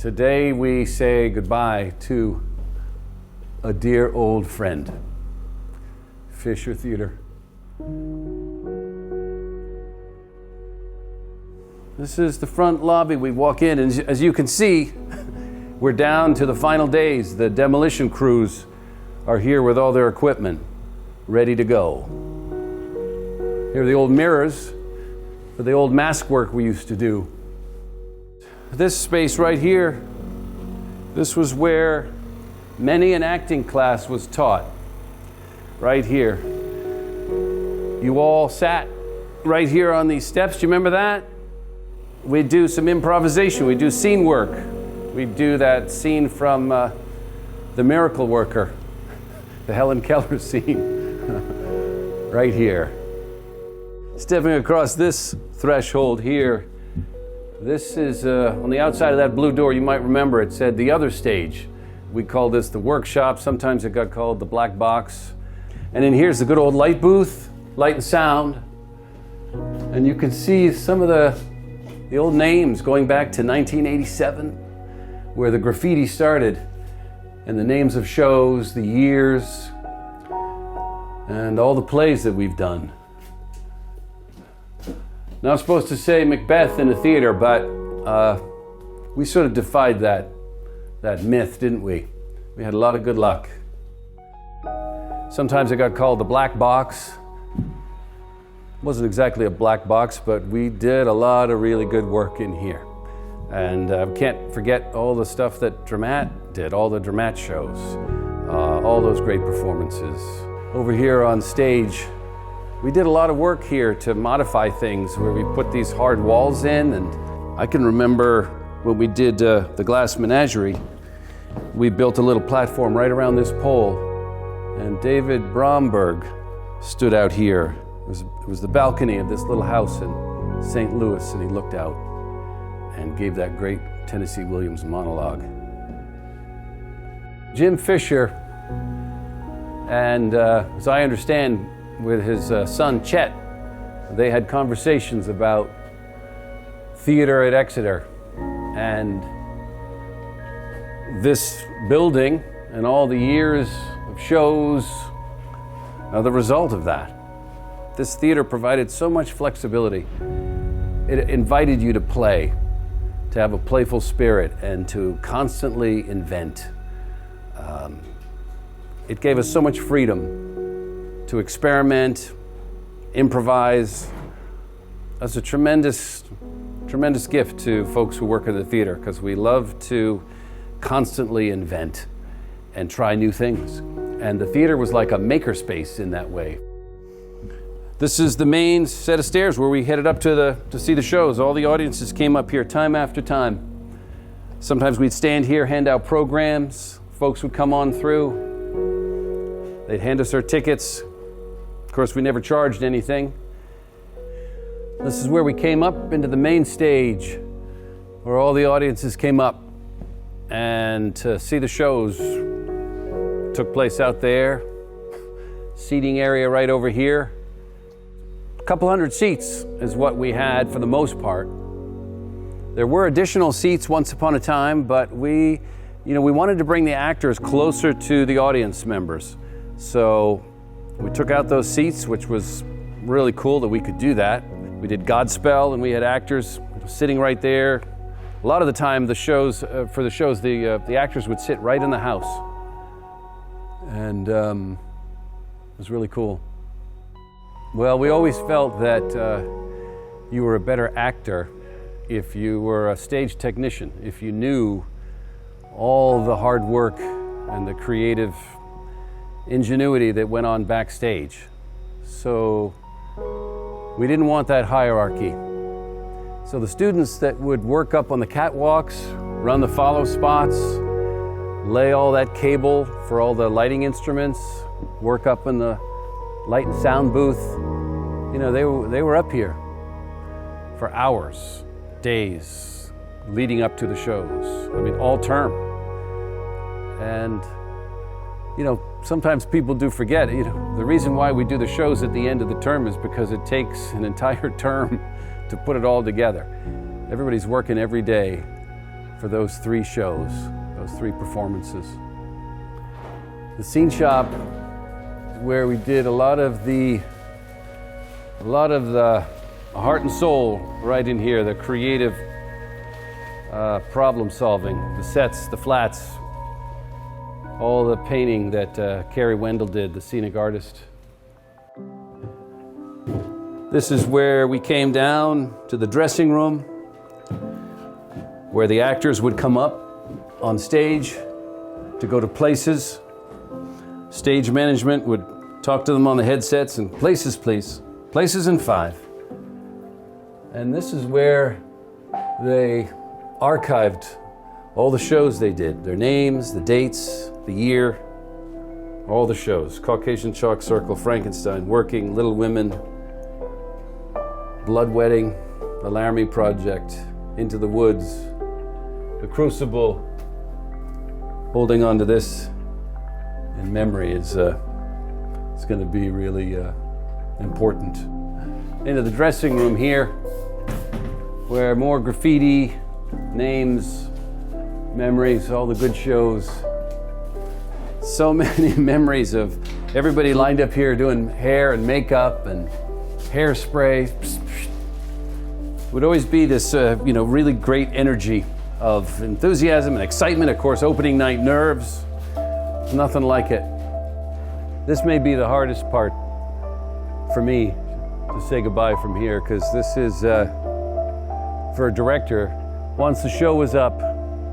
Today we say goodbye to a dear old friend, Fisher Theater. This is the front lobby. We walk in, and as you can see, we're down to the final days. The demolition crews are here with all their equipment, ready to go. Here are the old mirrors for the old mask work we used to do. This space right here, this was where many an acting class was taught. Right here. You all sat right here on these steps. Do you remember that? We'd do some improvisation. We'd do scene work. We'd do that scene from The Miracle Worker, the Helen Keller scene, right here. Stepping across this threshold here, this is on the outside of that blue door. You might remember it said the other stage. We called this the workshop. Sometimes it got called the black box. And then here's the good old light booth, light and sound. And you can see some of the old names going back to 1987, where the graffiti started, and the names of shows, the years, and all the plays that we've done. Now, I'm supposed to say Macbeth in a theater, but we sort of defied that myth, didn't we? We had a lot of good luck. Sometimes it got called the black box. It wasn't exactly a black box, but we did a lot of really good work in here. And can't forget all the stuff that Dramat did, all the Dramat shows, all those great performances. Over here on stage, we did a lot of work here to modify things, where we put these hard walls in. And I can remember when we did the Glass Menagerie, we built a little platform right around this pole, and David Bromberg stood out here. It was the balcony of this little house in St. Louis, and he looked out and gave that great Tennessee Williams monologue. Jim Fisher, and as I understand, with his son Chet, they had conversations about theater at Exeter, and this building and all the years of shows are the result of that. This theater provided so much flexibility. It invited you to play, to have a playful spirit, and to constantly invent. It gave us so much freedom to experiment, improvise. That's a tremendous gift to folks who work in the theater, because we love to constantly invent and try new things. And the theater was like a makerspace in that way. This is the main set of stairs where we headed up to see the shows. All the audiences came up here time after time. Sometimes we'd stand here, hand out programs. Folks would come on through. They'd hand us their tickets. Of course, we never charged anything. This is where we came up into the main stage, where all the audiences came up and to see the shows. Took place out there. Seating area right over here. A couple hundred seats is what we had for the most part. There were additional seats once upon a time, but we wanted to bring the actors closer to the audience members. So we took out those seats, which was really cool that we could do that. We did Godspell, and we had actors sitting right there. A lot of the time, the actors would sit right in the house. And it was really cool. Well, we always felt that you were a better actor if you were a stage technician, if you knew all the hard work and the creative ingenuity that went on backstage. So we didn't want that hierarchy. So the students that would work up on the catwalks, run the follow spots, lay all that cable for all the lighting instruments, work up in the light and sound booth, they were up here for hours, days, leading up to the shows. I mean, all term. And sometimes people do forget, the reason why we do the shows at the end of the term is because it takes an entire term to put it all together. Everybody's working every day for those 3 shows, those 3 performances. The scene shop is where we did a lot of the heart and soul right in here, the creative problem solving, the sets, the flats, all the painting that Carrie Wendell did, the scenic artist. This is where we came down to the dressing room, where the actors would come up on stage to go to places. Stage management would talk to them on the headsets and places, please. Places in 5. And this is where they archived all the shows they did, their names, the dates, the year, all the shows. Caucasian Chalk Circle, Frankenstein, Working, Little Women, Blood Wedding, The Laramie Project, Into the Woods, The Crucible. Holding on to this in memory is it's going to be really important. Into the dressing room here, where more graffiti, names, memories, all the good shows. So many memories of everybody lined up here doing hair and makeup and hairspray. Would always be this, really great energy of enthusiasm and excitement. Of course, opening night nerves. Nothing like it. This may be the hardest part for me to say goodbye from here, because this is, for a director, once the show was up,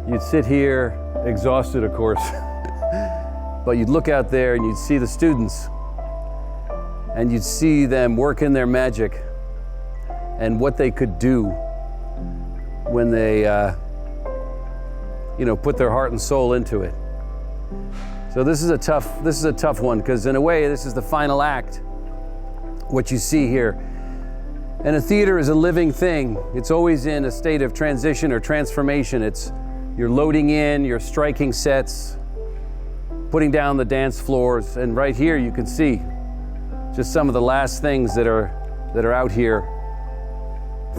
you'd sit here, exhausted, of course, but you'd look out there and you'd see the students, and you'd see them working their magic and what they could do when they, put their heart and soul into it. So this is a tough one, because in a way, this is the final act, what you see here. And a theater is a living thing. It's always in a state of transition or transformation. You're loading in, you're striking sets, putting down the dance floors, and right here you can see just some of the last things that are out here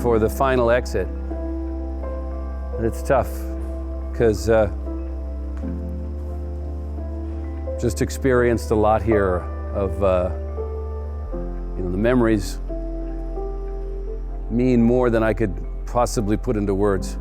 for the final exit. And it's tough, because just experienced a lot here of the memories mean more than I could possibly put into words.